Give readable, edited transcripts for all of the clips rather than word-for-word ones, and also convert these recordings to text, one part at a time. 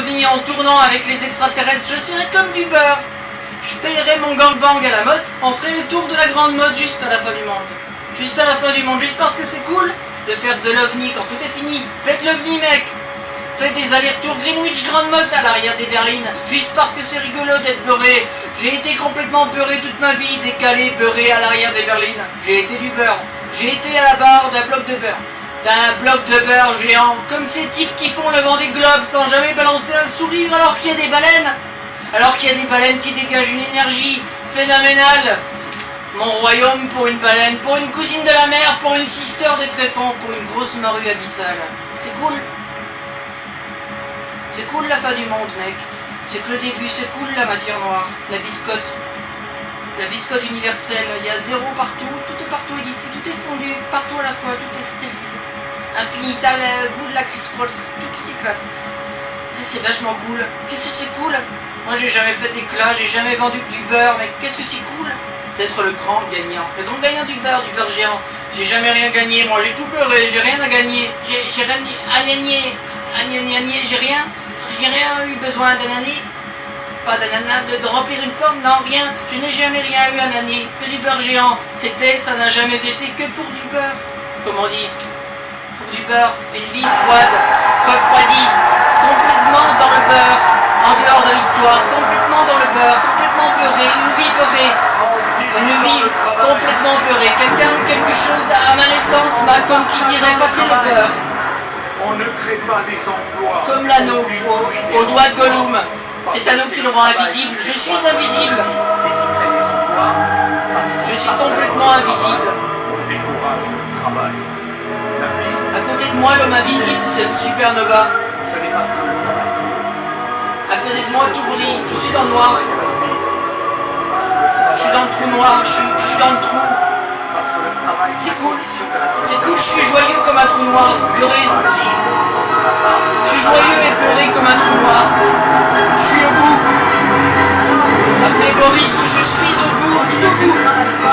l'OVNI en tournant avec les extraterrestres, je serai comme du beurre. Je payerai mon gangbang à la mode, on ferait le tour de la grande mode juste à la fin du monde. Juste à la fin du monde, juste parce que c'est cool de faire de l'OVNI quand tout est fini. Faites l'OVNI, mec. Faites des allers-retours Greenwich Grande Motte à l'arrière des berlines, juste parce que c'est rigolo d'être beurré. J'ai été complètement beurré toute ma vie, décalé, beurré à l'arrière des berlines. J'ai été du beurre. J'ai été à la barre d'un bloc de beurre. D'un bloc de beurre géant, comme ces types qui font le vent des globes sans jamais balancer un sourire alors qu'il y a des baleines. Alors qu'il y a des baleines qui dégagent une énergie phénoménale. Mon royaume pour une baleine, pour une cousine de la mer, pour une sister des tréfonds, pour une grosse morue abyssale. C'est cool. C'est cool la fin du monde, mec. C'est que le début, c'est cool la matière noire. La biscotte. La biscotte universelle. Il y a zéro partout, tout est partout, il diffus, tout est fondu, partout à la fois, tout est stérile. Infinital, goût de la Chris Rolls, tout s'éclate. C'est vachement cool. Qu'est-ce que c'est cool? Moi j'ai jamais fait d'éclat, j'ai jamais vendu que du beurre, mais qu'est-ce que c'est cool d'être le grand gagnant. Le grand gagnant du beurre géant. J'ai jamais rien gagné, moi j'ai tout beurré, j'ai rien à gagner. J'ai rien à gagner. J'ai rien eu besoin d'ananas. Pas d'ananas, de remplir une forme, non, rien. Je n'ai jamais rien eu à ananas. Que du beurre géant. C'était, ça n'a jamais été que pour du beurre. Comme on dit, pour du beurre. Une vie froide, refroidie, complètement dans le beurre. En dehors de l'histoire, complètement dans le beurre, complètement beurré, une vie beurrée. Une vie complètement beurrée. Quelqu'un, quelque chose à ma naissance, Malcolm qui dirait passer le beurre. On ne crée pas des emplois. Comme l'anneau au doigt de Gollum. Cet anneau qui le rend invisible. Je suis invisible. Je suis complètement invisible. On décourage le travail. La vie, À côté de moi, l'homme invisible, c'est une supernova. ce n'est pas que le travail. À côté de moi, tout brille. Je suis dans le noir. Je suis dans le trou noir. Je suis dans le trou. Parce que le travail, C'est cool. C'est cool, je suis joyeux comme un trou noir. Beurré. Je suis joyeux et beurré comme un trou noir. Je suis au bout. Appelez Boris, je suis au bout, tout au bout.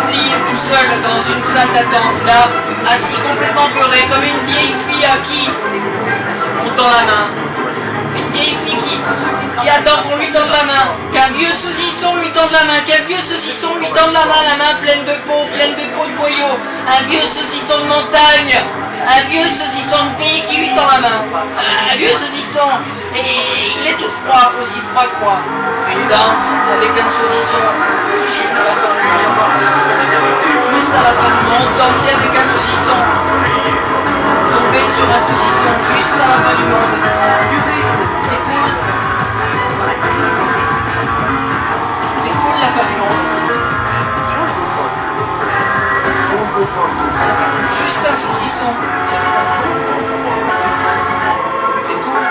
Oublié tout seul dans une salle d'attente, là, assis complètement beurré, comme une vieille fille à qui on tend la main. Une vieille fille qui attend qu'on lui tende la main. Qu'un vieux saucisson lui tende la main. Qu'un vieux saucisson lui tende la main pleine de peau de boyaux. Un vieux saucisson de montagne. Un vieux saucisson de pays qui lui tend la main. Un vieux saucisson. Et il est tout froid, aussi froid que moi. Une danse avec un saucisson. Juste à la fin du monde. Juste à la fin du monde, danser avec un saucisson. Tomber sur un saucisson juste à la fin du monde. C'est cool. C'est cool la fin du monde. Juste un saucisson. C'est cool.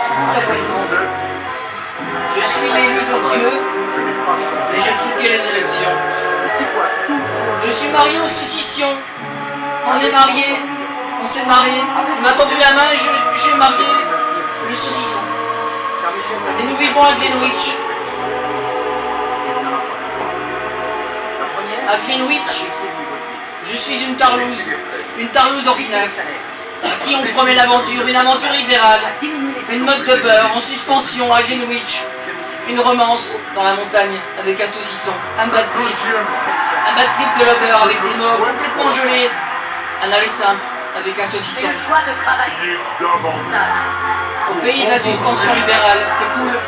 C'est cool la fin du monde. Je suis l'élu de Dieu, mais j'ai truqué les élections. Je suis marié au saucisson. On est mariés. On s'est mariés. Il m'a tendu la main et j'ai marié le saucisson. Et nous vivons à Greenwich. À Greenwich, je suis une tarlouse ordinaire, à qui on promet l'aventure, une aventure libérale, une mode de beurre en suspension à Greenwich, une romance dans la montagne avec un saucisson, un bad trip de lover avec des mots complètement gelés, un aller simple avec un saucisson. Au pays de la suspension libérale, c'est cool.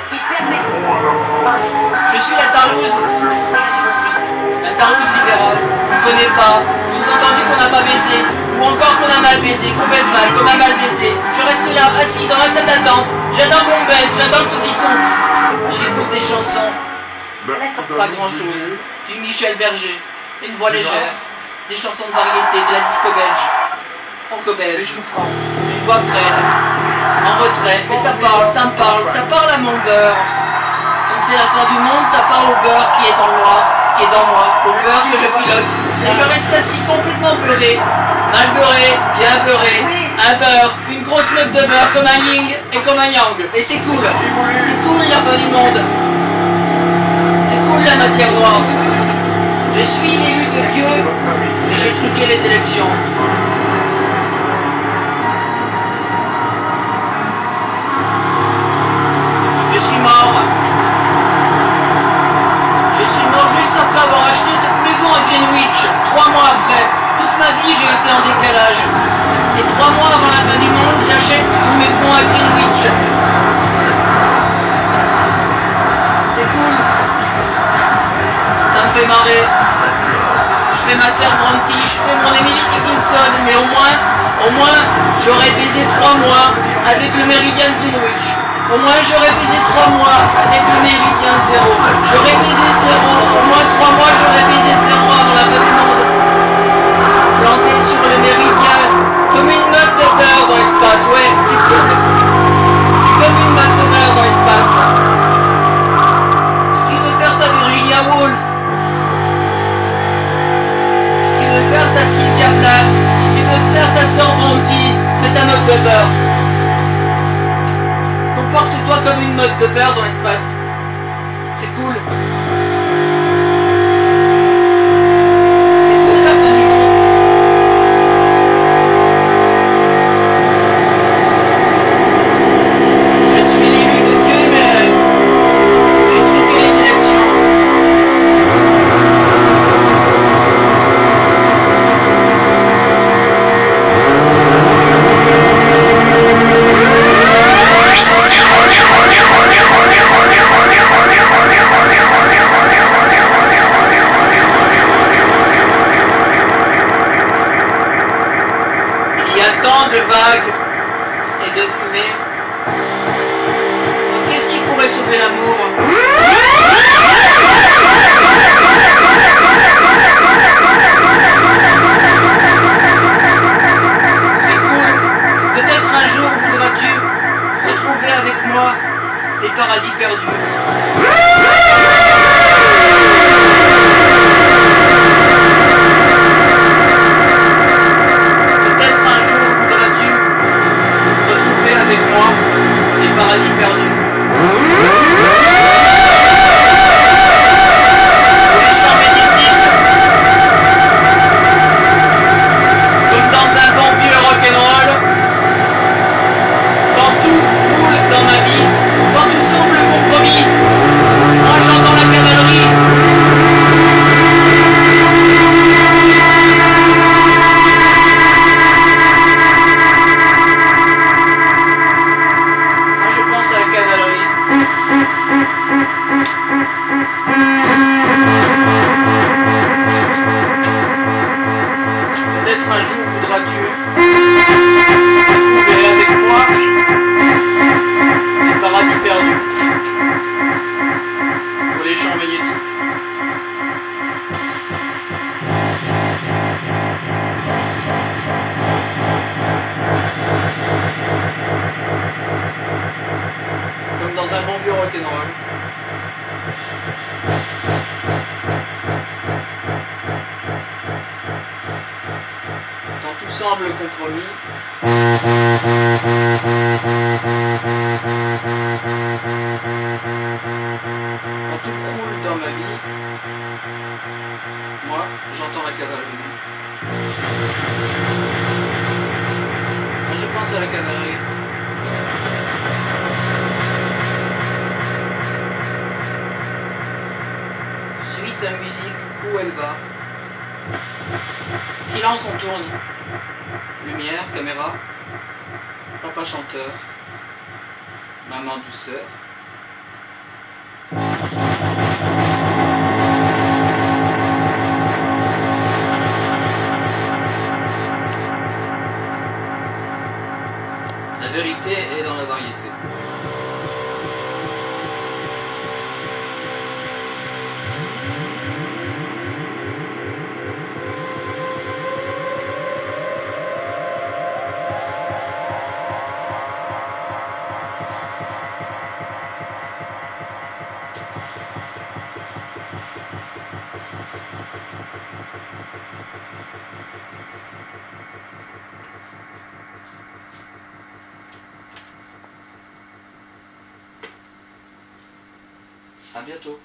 Je suis la tarlouse libérale, on connaît pas, sous-entendu qu'on n'a pas baisé, ou encore qu'on a mal baisé, qu'on baise mal, qu'on a mal baisé. Je reste là, assis dans la salle d'attente, j'attends qu'on me baise, j'attends le saucisson. J'écoute des chansons, pas grand-chose, du Michel Berger, une voix légère, des chansons de variété, de la disco belge, franco-belge, une voix frêle, en retrait, mais ça parle à mon beurre. Quand c'est la fin du monde, ça parle au beurre qui est dans le noir, qui est dans moi, au beurre que je pilote. Et je reste assis complètement beurré, mal beurré, bien beurré, un beurre, une grosse meute de beurre comme un yin et comme un yang. Et c'est cool la fin du monde. C'est cool la matière noire. Je suis l'élu de Dieu, et j'ai truqué les élections. est en décalage. Et 3 mois avant la fin du monde, j'achète une maison à Greenwich. C'est cool. Ça me fait marrer. Je fais ma sœur Bronte, je fais mon Emily Dickinson, mais au moins, j'aurais baisé 3 mois avec le méridien Greenwich. Au moins, j'aurais baisé 3 mois avec le méridien 0. J'aurais baisé 0. Au moins 3 mois, j'aurais baisé 0 avant la fin du monde. Planté sur le méridien, comme une motte de beurre dans l'espace. Ouais, c'est cool. C'est comme une motte de beurre dans l'espace. Si tu veux faire ta Virginia Woolf, si tu veux faire ta Sylvia Plath, si tu veux faire ta sœur Bronte, fais ta motte de beurre. Comporte-toi comme une motte de beurre dans l'espace. C'est cool. C'est cool la fin du monde. Je suis l'élu de Dieu, mais j'ai truqué les élections. Il y a tant de vagues et de fumée. Qu'est-ce qui pourrait sauver l'amour? C'est cool. Peut-être un jour voudras-tu retrouver avec moi les paradis perdus. Peut-être un jour voudras-tu retrouver avec moi les paradis perdus. Ou les champs magnétiques. Comme dans un bon vieux rock'n'roll. Quand tout roule dans ma vie, quand tout semble compromis, moi j'entends la cavalerie. Moi je pense à la cavalerie. Peut-être un jour voudras-tu retrouver avec moi les paradis perdus ou les champs magnétiques. Comme dans un bon vieux rock'n'roll. Quand tout semble compromis, quand tout croule dans ma vie, moi j'entends la cavalerie. Moi je pense à la cavalerie. Suis ta musique où elle va. Silence, on tourne. Lumière, caméra. Papa chanteur. Maman douceur. La vérité est dans la variété. À bientôt.